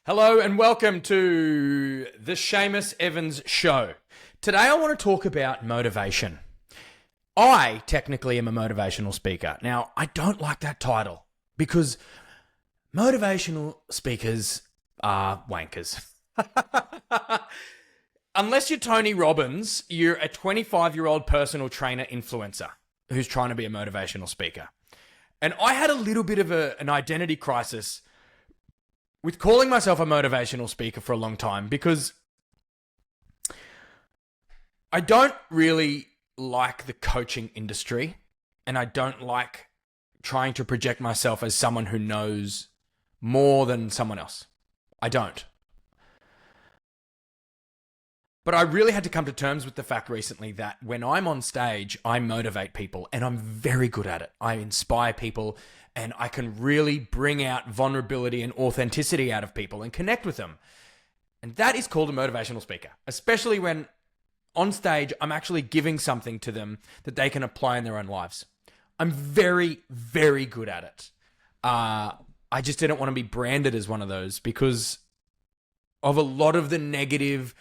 Hello and welcome to the Seamus Evans Show. Today I want to talk about motivation. I technically am a motivational speaker. Now, I don't like that title because motivational speakers are wankers. Unless you're Tony Robbins, you're a 25-year-old personal trainer influencer who's trying to be a motivational speaker. And I had a little bit of an identity crisis with calling myself a motivational speaker for a long time because I don't really like the coaching industry and I don't like trying to project myself as someone who knows more than someone else. I don't. But I really had to come to terms with the fact recently that when I'm on stage, I motivate people and I'm very good at it. I inspire people and I can really bring out vulnerability and authenticity out of people and connect with them. And that is called a motivational speaker, especially when on stage, I'm actually giving something to them that they can apply in their own lives. I'm very, very good at it. I just didn't want to be branded as one of those because of a lot of the negative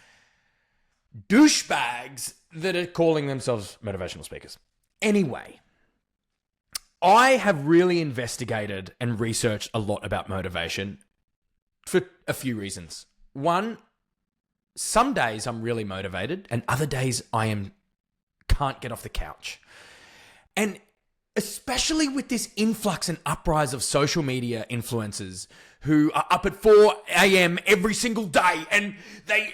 douchebags that are calling themselves motivational speakers. Anyway, I have really investigated and researched a lot about motivation for a few reasons. One, some days I'm really motivated and other days can't get off the couch. And especially with this influx and uprise of social media influencers who are up at 4 a.m. every single day and they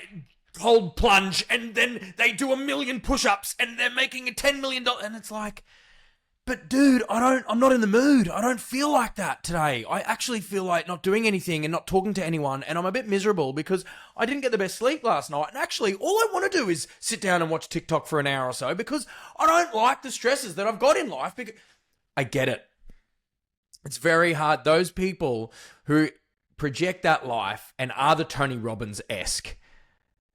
hold plunge and then they do 1 million push-ups and they're making a $10 million. And it's like, but dude, I'm not in the mood. I don't feel like that today. I actually feel like not doing anything and not talking to anyone. And I'm a bit miserable because I didn't get the best sleep last night. And actually, all I want to do is sit down and watch TikTok for an hour or so because I don't like the stresses that I've got in life. Because I get it. It's very hard. Those people who project that life and are the Tony Robbins-esque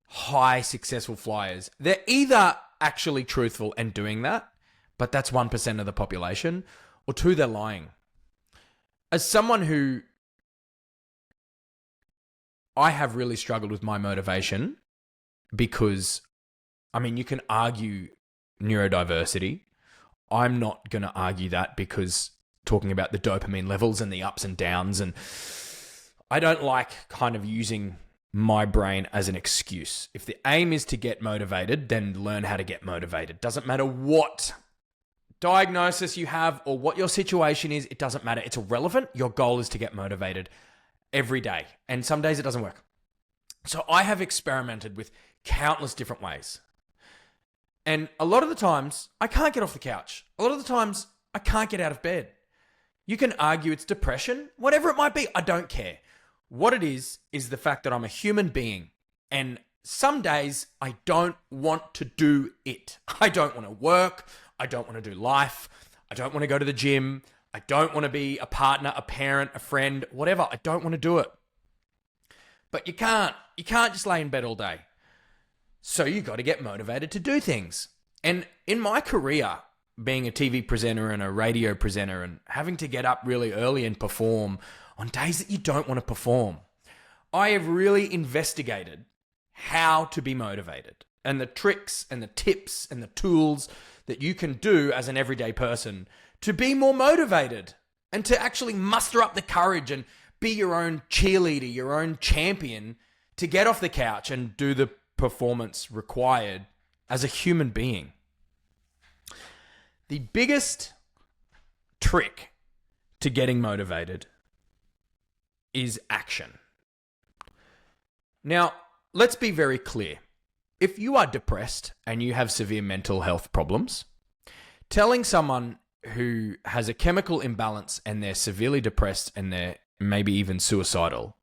high successful flyers, they're either actually truthful and doing that, but that's 1% of the population, or two, they're lying. As someone who I have really struggled with my motivation because, you can argue neurodiversity. I'm not going to argue that because talking about the dopamine levels and the ups and downs, and I don't like kind of using my brain as an excuse. If the aim is to get motivated, then learn how to get motivated. Doesn't matter what diagnosis you have or what your situation is, it doesn't matter. It's irrelevant. Your goal is to get motivated every day. And some days it doesn't work. So I have experimented with countless different ways. And a lot of the times, I can't get off the couch. A lot of the times, I can't get out of bed. You can argue it's depression, whatever it might be. I don't care. What it is the fact that I'm a human being. And some days, I don't want to do it. I don't want to work. I don't want to do life. I don't want to go to the gym. I don't want to be a partner, a parent, a friend, whatever. I don't want to do it. But you can't. You can't just lay in bed all day. So you got to get motivated to do things. And in my career, being a TV presenter and a radio presenter and having to get up really early and perform on days that you don't want to perform, I have really investigated how to be motivated and the tricks and the tips and the tools that you can do as an everyday person to be more motivated and to actually muster up the courage and be your own cheerleader, your own champion to get off the couch and do the performance required as a human being. The biggest trick to getting motivated is action. Now, let's be very clear. If you are depressed and you have severe mental health problems, telling someone who has a chemical imbalance and they're severely depressed and they're maybe even suicidal,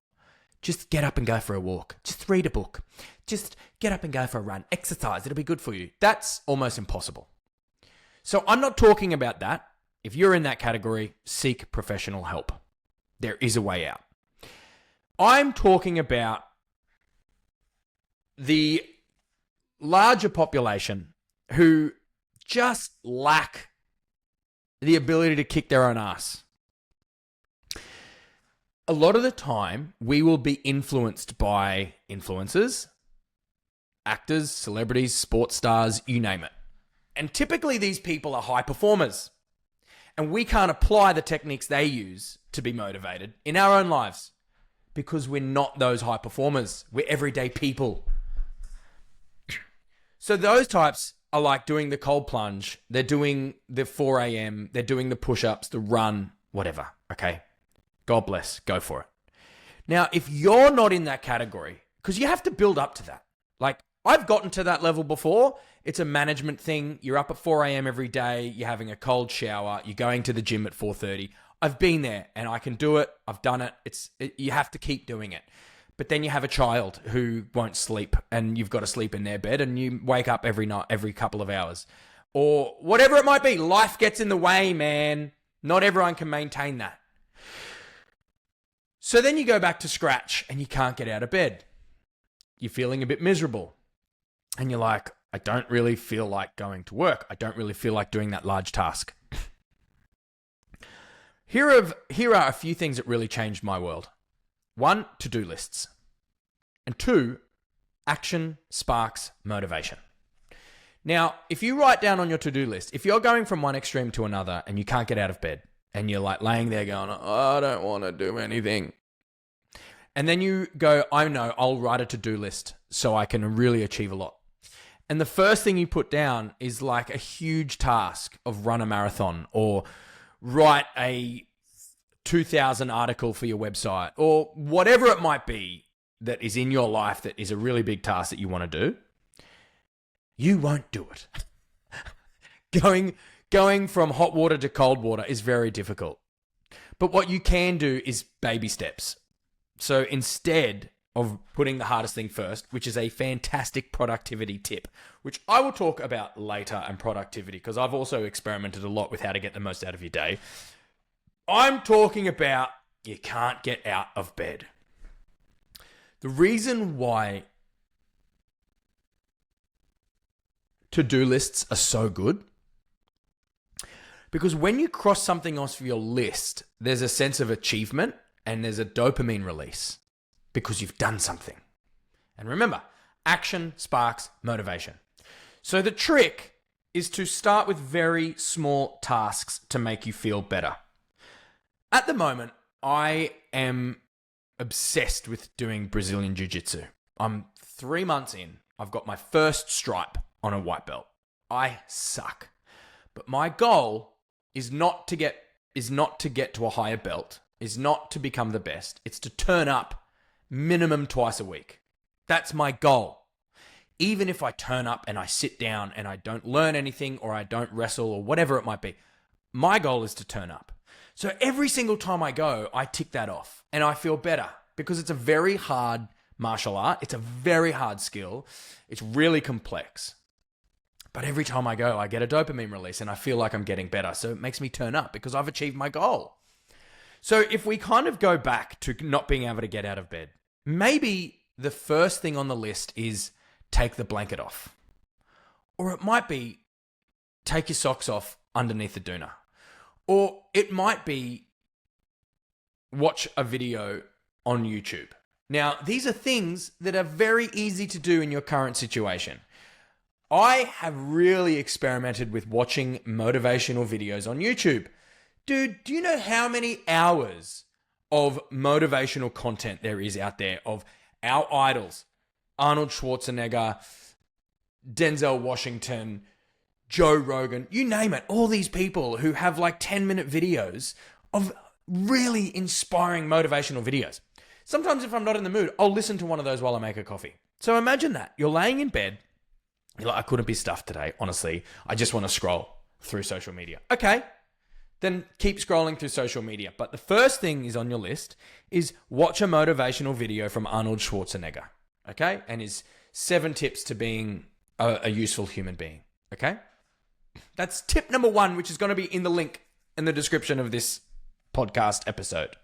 just get up and go for a walk. Just read a book. Just get up and go for a run. Exercise. It'll be good for you. That's almost impossible. So I'm not talking about that. If you're in that category, seek professional help. There is a way out. I'm talking about the larger population who just lack the ability to kick their own ass. a lot of the time we will be influenced by influencers, actors, celebrities, sports stars, you name it. And typically these people are high performers. And we can't apply the techniques they use to be motivated in our own lives because we're not those high performers. We're everyday people. So those types are like doing the cold plunge. They're doing the 4 a.m. They're doing the push-ups, the run, whatever. Okay? God bless. Go for it. Now, if you're not in that category, because you have to build up to that. Like, I've gotten to that level before. It's a management thing. You're up at 4 a.m. every day. You're having a cold shower. You're going to the gym at 4:30. I've been there and I can do it. I've done it. You have to keep doing it. But then you have a child who won't sleep and you've got to sleep in their bed and you wake up every night, every couple of hours. Or whatever it might be. Life gets in the way, man. Not everyone can maintain that. So then you go back to scratch and you can't get out of bed. You're feeling a bit miserable. And you're like, I don't really feel like going to work. I don't really feel like doing that large task. Here are a few things that really changed my world. 1, to-do lists. And 2, action sparks motivation. Now, if you write down on your to-do list, if you're going from one extreme to another and you can't get out of bed and you're like laying there going, I don't want to do anything. And then you go, I know, I'll write a to-do list so I can really achieve a lot. And the first thing you put down is like a huge task of run a marathon or write a 2,000 article for your website or whatever it might be that is in your life that is a really big task that you want to do. You won't do it. Going from hot water to cold water is very difficult. But what you can do is baby steps. So instead of putting the hardest thing first, which is a fantastic productivity tip, which I will talk about later, and productivity, because I've also experimented a lot with how to get the most out of your day. I'm talking about you can't get out of bed. The reason why to-do lists are so good, because when you cross something off your list, there's a sense of achievement and there's a dopamine release. Because you've done something. And remember, action sparks motivation. So the trick is to start with very small tasks to make you feel better. At the moment, I am obsessed with doing Brazilian Jiu-Jitsu. I'm 3 months in. I've got my first stripe on a white belt. I suck. But my goal is not to get to a higher belt, is not to become the best. It's to turn up minimum twice a week. That's my goal. Even if I turn up and I sit down and I don't learn anything or I don't wrestle or whatever it might be, my goal is to turn up. So every single time I go, I tick that off and I feel better because it's a very hard martial art. It's a very hard skill. It's really complex. But every time I go, I get a dopamine release and I feel like I'm getting better. So it makes me turn up because I've achieved my goal. So if we kind of go back to not being able to get out of bed, maybe the first thing on the list is take the blanket off. Or it might be take your socks off underneath the doona. Or it might be watch a video on YouTube. Now, these are things that are very easy to do in your current situation. I have really experimented with watching motivational videos on YouTube. Dude, do you know how many hours of motivational content there is out there of our idols? Arnold Schwarzenegger, Denzel Washington, Joe Rogan, you name it. All these people who have like 10-minute videos of really inspiring motivational videos. Sometimes if I'm not in the mood, I'll listen to one of those while I make a coffee. So imagine that. You're laying in bed. You're like, I couldn't be stuffed today, honestly. I just want to scroll through social media. Okay. Then keep scrolling through social media. But the first thing is on your list is watch a motivational video from Arnold Schwarzenegger, okay? And his 7 tips to being a useful human being, okay? That's tip number 1, which is going to be in the link in the description of this podcast episode.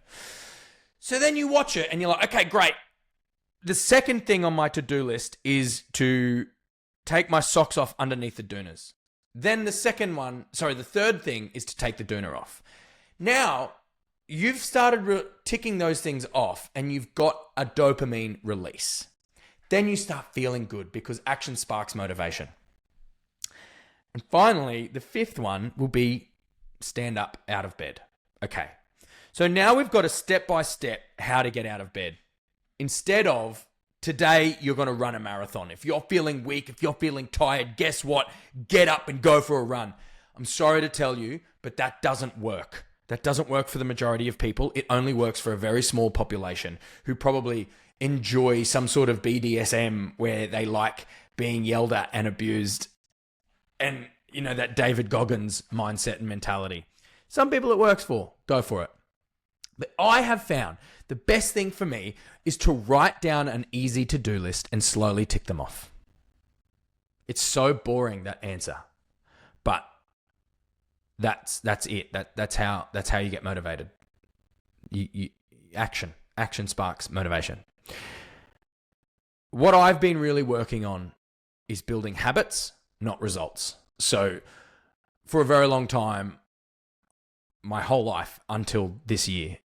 So then you watch it and you're like, okay, great. The second thing on my to-do list is to take my socks off underneath the doonas. Then the third thing is to take the doona off. Now, you've started ticking those things off and you've got a dopamine release. Then you start feeling good because action sparks motivation. And finally, the fifth one will be stand up out of bed. Okay. So now we've got a step-by-step how to get out of bed. Instead of today, you're going to run a marathon. If you're feeling weak, if you're feeling tired, guess what? Get up and go for a run. I'm sorry to tell you, but that doesn't work. That doesn't work for the majority of people. It only works for a very small population who probably enjoy some sort of BDSM where they like being yelled at and abused and, you know, that David Goggins mindset and mentality. Some people it works for. Go for it. But I have found the best thing for me is to write down an easy to-do list and slowly tick them off. It's so boring, that answer. But that's it. That's how you get motivated. Action sparks motivation. What I've been really working on is building habits, not results. So for a very long time, my whole life until this year,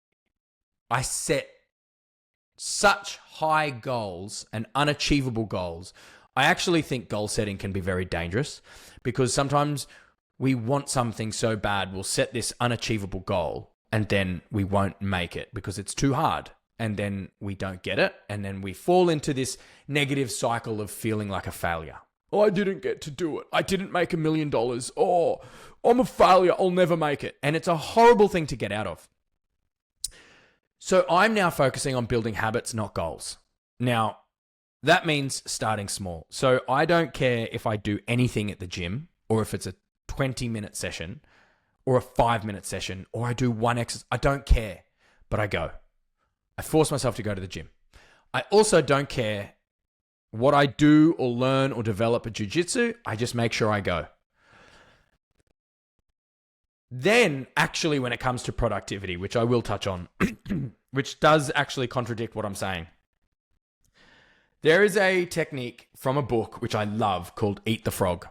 I set such high goals and unachievable goals. I actually think goal setting can be very dangerous because sometimes we want something so bad, we'll set this unachievable goal and then we won't make it because it's too hard. And then we don't get it. And then we fall into this negative cycle of feeling like a failure. Oh, I didn't get to do it. I didn't make $1 million. Oh, I'm a failure. I'll never make it. And it's a horrible thing to get out of. So I'm now focusing on building habits, not goals. Now, that means starting small. So I don't care if I do anything at the gym or if it's a 20-minute session or a 5-minute session or I do one exercise. I don't care, but I go. I force myself to go to the gym. I also don't care what I do or learn or develop at jiu-jitsu. I just make sure I go. Then, actually, when it comes to productivity, which I will touch on, which does actually contradict what I'm saying, there is a technique from a book which I love called Eat the Frog.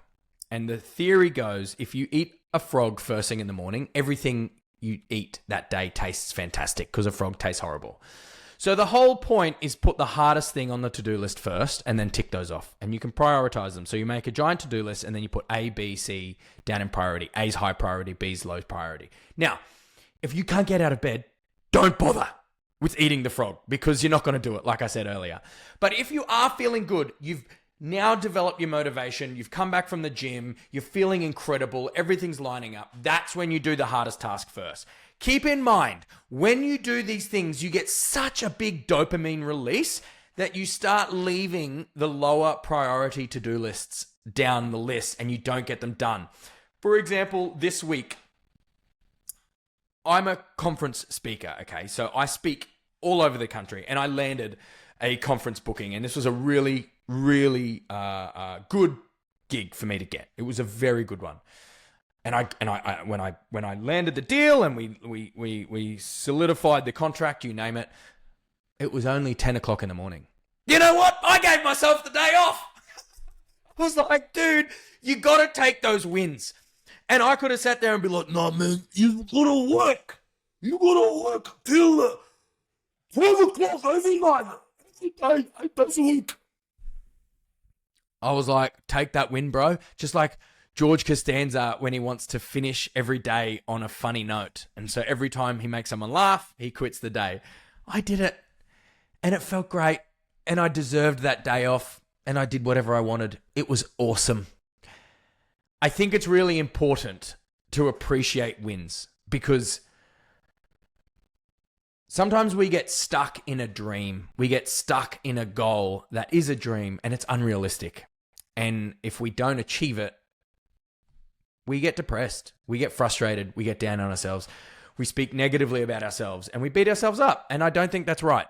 And the theory goes, if you eat a frog first thing in the morning, everything you eat that day tastes fantastic because a frog tastes horrible. So the whole point is put the hardest thing on the to-do list first and then tick those off. And you can prioritize them. So you make a giant to-do list and then you put A, B, C down in priority. A's high priority, B's low priority. Now, if you can't get out of bed, don't bother with eating the frog because you're not going to do it, like I said earlier. But if you are feeling good, you've now developed your motivation, you've come back from the gym, you're feeling incredible, everything's lining up. That's when you do the hardest task first. Keep in mind, when you do these things, you get such a big dopamine release that you start leaving the lower priority to-do lists down the list and you don't get them done. For example, this week, I'm a conference speaker, okay? So I speak all over the country and I landed a conference booking and this was a really good gig for me to get. It was a very good one. And when I landed the deal and we solidified the contract, you name it, it was only 10 o'clock in the morning. You know what? I gave myself the day off. I was like, dude, you got to take those wins. And I could have sat there and be like, no, man, you got to work. You got to work till 12 o'clock every night. Every day, 8 days a week. I was like, take that win, bro. Just like George Costanza when he wants to finish every day on a funny note. And so every time he makes someone laugh, he quits the day. I did it and it felt great and I deserved that day off and I did whatever I wanted. It was awesome. I think it's really important to appreciate wins because sometimes we get stuck in a dream. We get stuck in a goal that is a dream and it's unrealistic. And if we don't achieve it, we get depressed, we get frustrated, we get down on ourselves, we speak negatively about ourselves and we beat ourselves up. And I don't think that's right.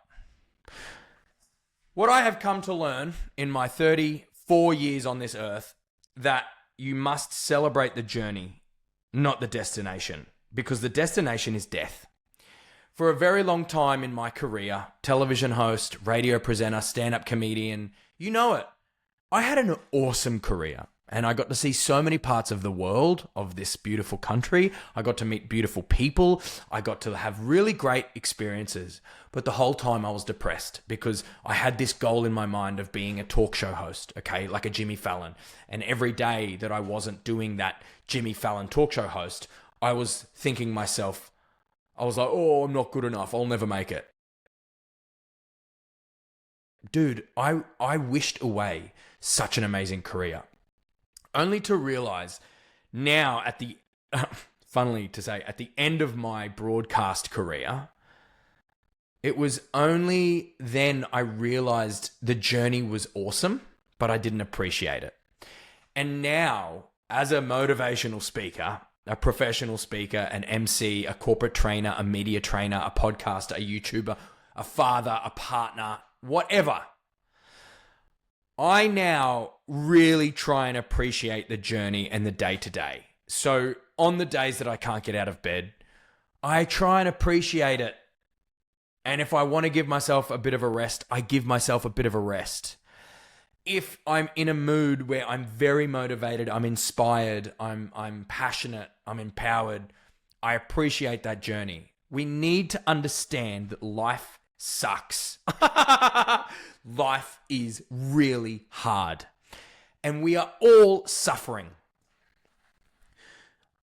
What I have come to learn in my 34 years on this earth, that you must celebrate the journey, not the destination, because the destination is death. For a very long time in my career, television host, radio presenter, stand-up comedian, you know it. I had an awesome career. And I got to see so many parts of the world, of this beautiful country. I got to meet beautiful people. I got to have really great experiences. But the whole time I was depressed because I had this goal in my mind of being a talk show host, okay, like a Jimmy Fallon. And every day that I wasn't doing that Jimmy Fallon talk show host, I was thinking myself, I was like, oh, I'm not good enough. I'll never make it. Dude, I wished away such an amazing career. Only to realize now funnily to say, at the end of my broadcast career, it was only then I realized the journey was awesome, but I didn't appreciate it. And now, as a motivational speaker, a professional speaker, an MC, a corporate trainer, a media trainer, a podcaster, a YouTuber, a father, a partner, whatever, I now really try and appreciate the journey and the day to day. So on the days that I can't get out of bed, I try and appreciate it. And if I want to give myself a bit of a rest, I give myself a bit of a rest. If I'm in a mood where I'm very motivated, I'm inspired, I'm passionate, I'm empowered, I appreciate that journey. We need to understand that life sucks. Life is really hard. And we are all suffering.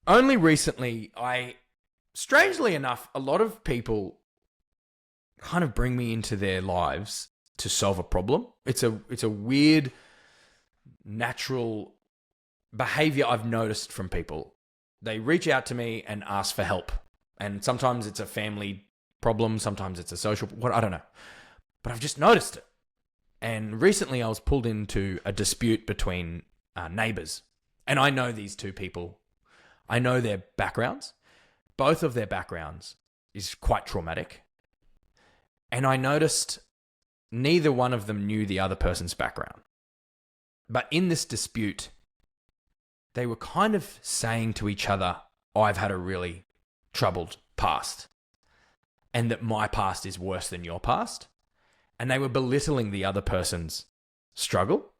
Only recently, strangely enough, a lot of people kind of bring me into their lives to solve a problem. It's a weird, natural behavior I've noticed from people. They reach out to me and ask for help. And sometimes it's a family problem, sometimes it's a social, I don't know. But I've just noticed it. And recently I was pulled into a dispute between neighbors. And I know these two people. I know their backgrounds. Both of their backgrounds is quite traumatic. And I noticed neither one of them knew the other person's background. But in this dispute, they were kind of saying to each other, I've had a really troubled past. And that my past is worse than your past. And they were belittling the other person's struggle.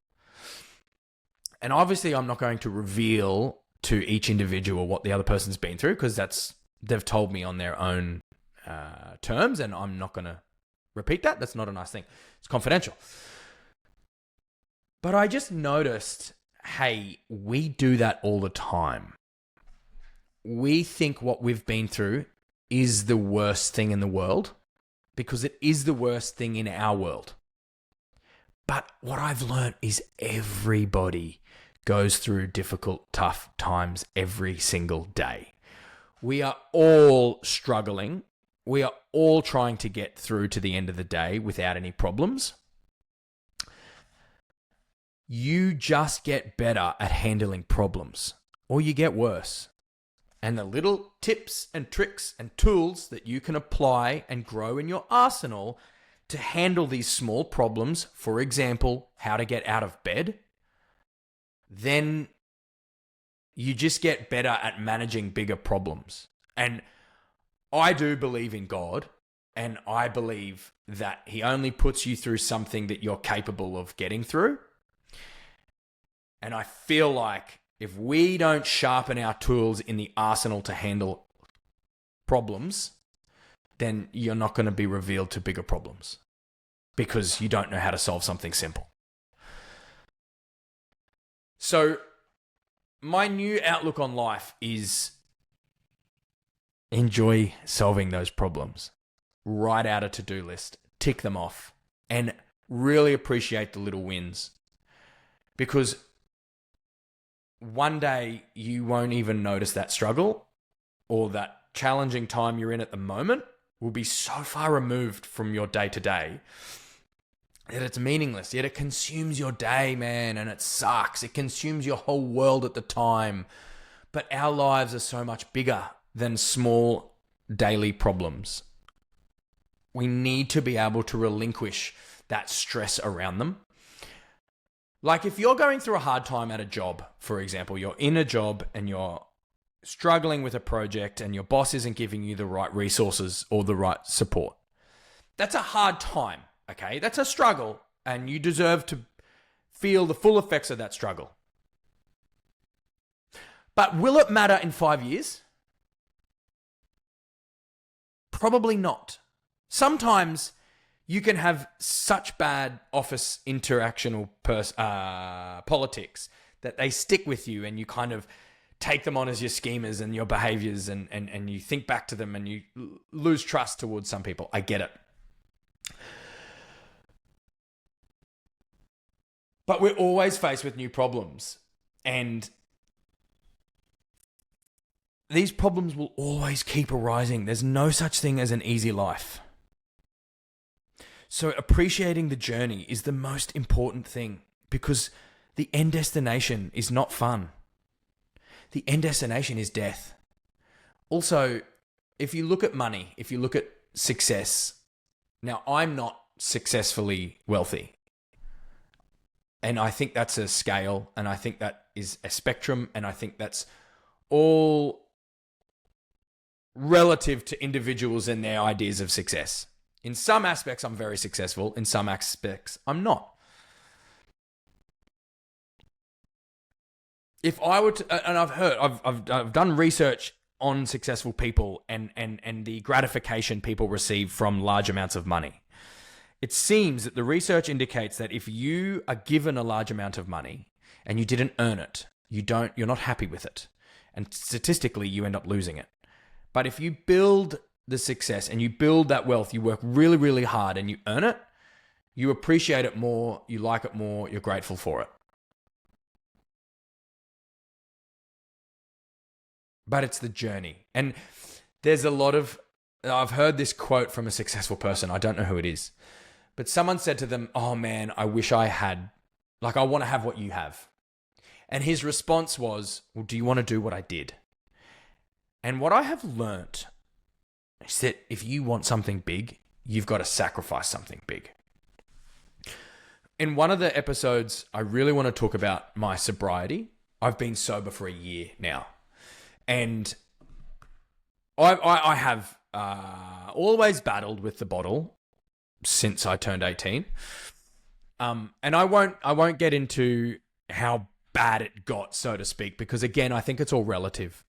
And obviously, I'm not going to reveal to each individual what the other person's been through because they've told me on their own terms, and I'm not going to repeat that. That's not a nice thing. It's confidential. But I just noticed, hey, we do that all the time. We think what we've been through is the worst thing in the world. Because it is the worst thing in our world. But what I've learned is everybody goes through difficult, tough times every single day. We are all struggling. We are all trying to get through to the end of the day without any problems. You just get better at handling problems, or you get worse. And the little tips and tricks and tools that you can apply and grow in your arsenal to handle these small problems, for example, how to get out of bed, then you just get better at managing bigger problems. And I do believe in God, and I believe that He only puts you through something that you're capable of getting through. And I feel like if we don't sharpen our tools in the arsenal to handle problems, then you're not going to be revealed to bigger problems because you don't know how to solve something simple. So my new outlook on life is enjoy solving those problems. Write out a to-do list, tick them off, and really appreciate the little wins. Because one day you won't even notice that struggle or that challenging time you're in at the moment will be so far removed from your day-to-day that it's meaningless. Yet it consumes your day, man, and it sucks. It consumes your whole world at the time. But our lives are so much bigger than small daily problems. We need to be able to relinquish that stress around them. Like if you're going through a hard time at a job, for example, you're in a job and you're struggling with a project and your boss isn't giving you the right resources or the right support. That's a hard time, okay? That's a struggle, and you deserve to feel the full effects of that struggle. But will it matter in 5 years? Probably not. Sometimes you can have such bad office interactional politics that they stick with you and you kind of take them on as your schemas and your behaviors and you think back to them and you lose trust towards some people. I get it. But we're always faced with new problems. And these problems will always keep arising. There's no such thing as an easy life. So appreciating the journey is the most important thing, because the end destination is not fun. The end destination is death. Also, if you look at money, if you look at success, now I'm not successfully wealthy. And I think that's a scale, and I think that is a spectrum, and I think that's all relative to individuals and their ideas of success. In some aspects, I'm very successful. In some aspects, I'm not. If I were to, and I've done research on successful people and the gratification people receive from large amounts of money. It seems that the research indicates that if you are given a large amount of money and you didn't earn it, you're not happy with it. And statistically, you end up losing it. But if you build the success and you build that wealth, you work really, really hard and you earn it, you appreciate it more, you like it more, you're grateful for it. But it's the journey. And there's I've heard this quote from a successful person. I don't know who it is. But someone said to them, "Oh man, I wish I had, I want to have what you have." And his response was, "Well, do you want to do what I did?" And what I have learnt is that if you want something big, you've got to sacrifice something big. In one of the episodes, I really want to talk about my sobriety. I've been sober for a year now. And I have always battled with the bottle since I turned 18. And I won't get into how bad it got, so to speak, because again, I think it's all relative.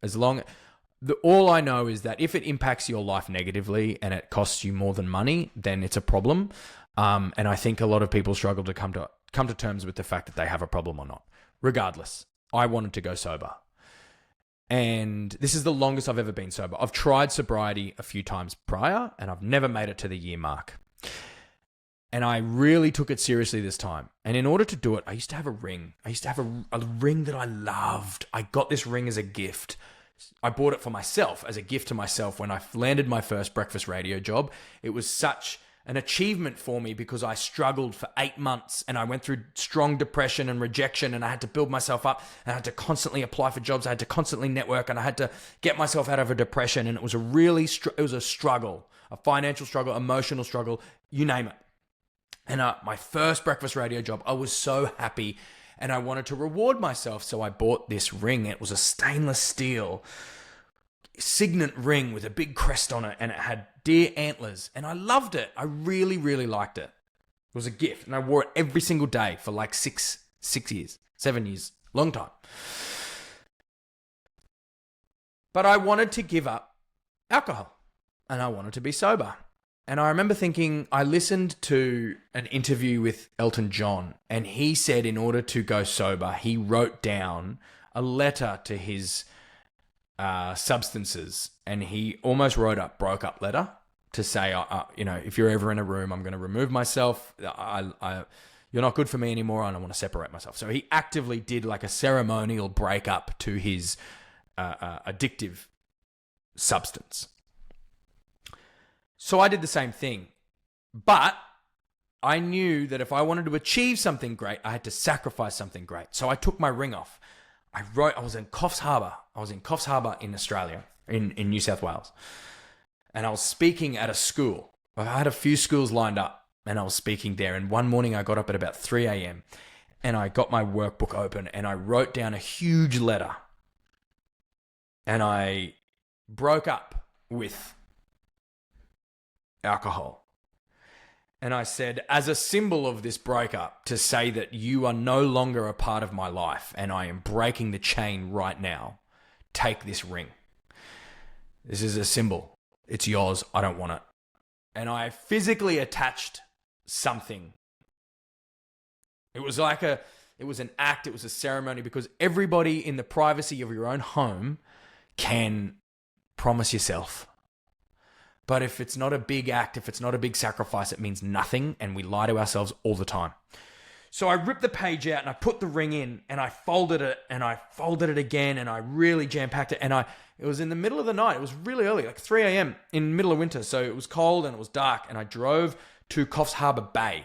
All I know is that if it impacts your life negatively and it costs you more than money, then it's a problem. And I think a lot of people struggle to come to terms with the fact that they have a problem or not. Regardless, I wanted to go sober. And this is the longest I've ever been sober. I've tried sobriety a few times prior, and I've never made it to the year mark. And I really took it seriously this time. And in order to do it, I used to have a ring. I used to have a ring that I loved. I got this ring as a gift. I bought it for myself, as a gift to myself when I landed my first breakfast radio job. It was such an achievement for me because I struggled for 8 months and I went through strong depression and rejection, and I had to build myself up, and I had to constantly apply for jobs. I had to constantly network, and I had to get myself out of a depression. And it was it was a struggle, a financial struggle, emotional struggle, you name it. And my first breakfast radio job, I was so happy and I wanted to reward myself. So I bought this ring. It was a stainless steel signet ring with a big crest on it, and it had deer antlers, and I loved it. I really, really liked it. It was a gift, and I wore it every single day for like 6 years, 7 years, long time. But I wanted to give up alcohol, and I wanted to be sober. And I remember thinking, I listened to an interview with Elton John, and he said in order to go sober, he wrote down a letter to his substances, and he almost wrote a broke up letter to say, if you're ever in a room, I'm going to remove myself. You're not good for me anymore, and I want to separate myself. So he actively did like a ceremonial breakup to his addictive substance. So I did the same thing, but I knew that if I wanted to achieve something great, I had to sacrifice something great. So I took my ring off. I was in Coffs Harbour. I was in Coffs Harbour in Australia, in New South Wales. And I was speaking at a school. I had a few schools lined up, and I was speaking there. And one morning I got up at about 3 a.m. and I got my workbook open and I wrote down a huge letter. And I broke up with alcohol. And I said, as a symbol of this breakup, to say that you are no longer a part of my life and I am breaking the chain right now, take this ring. This is a symbol. It's yours. I don't want it. And I physically attached something. It was an act. It was a ceremony, because everybody in the privacy of your own home can promise yourself. But if it's not a big act, if it's not a big sacrifice, it means nothing, and we lie to ourselves all the time. So I ripped the page out and I put the ring in, and I folded it and I folded it again, and I really jam-packed it. And it was in the middle of the night. It was really early, like 3 a.m. in the middle of winter. So it was cold and it was dark, and I drove to Coffs Harbour Bay,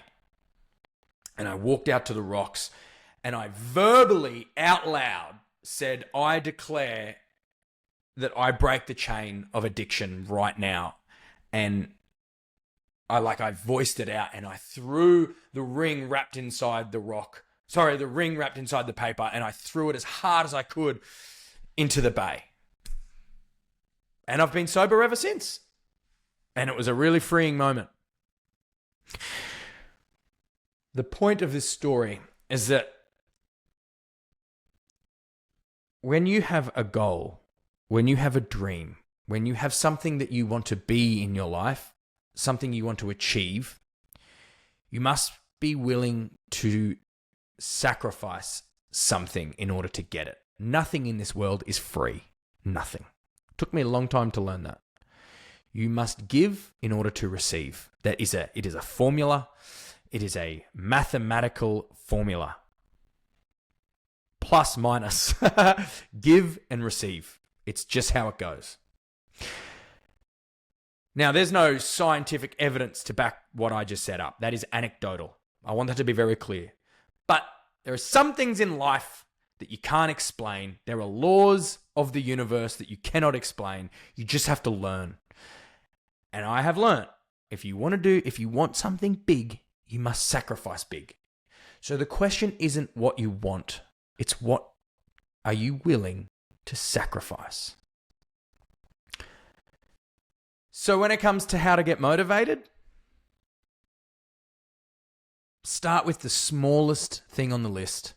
and I walked out to the rocks, and I verbally out loud said, I declare that I break the chain of addiction right now. And I voiced it out, and I threw the ring wrapped inside the paper, and I threw it as hard as I could into the bay. And I've been sober ever since. And it was a really freeing moment. The point of this story is that when you have a goal, when you have a dream, when you have something that you want to be in your life, something you want to achieve, you must be willing to sacrifice something in order to get it. Nothing in this world is free. Nothing. It took me a long time to learn that. You must give in order to receive. It is a formula. It is a mathematical formula. Plus, minus. Give and receive. It's just how it goes. Now, there's no scientific evidence to back what I just set up. That is anecdotal. I want that to be very clear. But there are some things in life that you can't explain. There are laws of the universe that you cannot explain. You just have to learn. And I have learned, if you want something big, you must sacrifice big. So the question isn't what you want. It's what are you willing to sacrifice? So when it comes to how to get motivated, start with the smallest thing on the list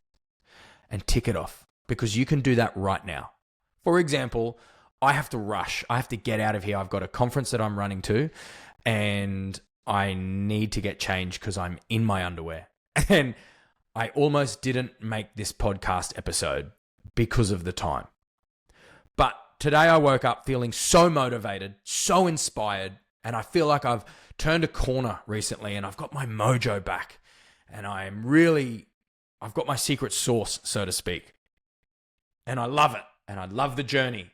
and tick it off, because you can do that right now. For example, I have to rush. I have to get out of here. I've got a conference that I'm running to, and I need to get changed because I'm in my underwear. And I almost didn't make this podcast episode because of the time. But today I woke up feeling so motivated, so inspired, and I feel like I've turned a corner recently and I've got my mojo back, and I've got my secret sauce, so to speak. And I love it, and I love the journey.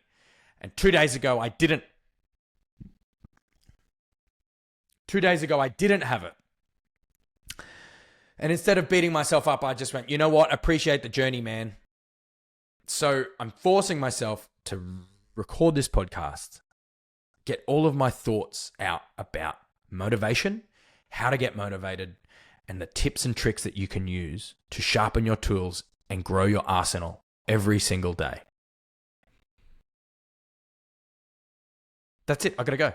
And 2 days ago I didn't have it. And instead of beating myself up, I just went, you know what? Appreciate the journey, man. So I'm forcing myself to record this podcast, get all of my thoughts out about motivation, how to get motivated, and the tips and tricks that you can use to sharpen your tools and grow your arsenal every single day. That's it. I gotta go.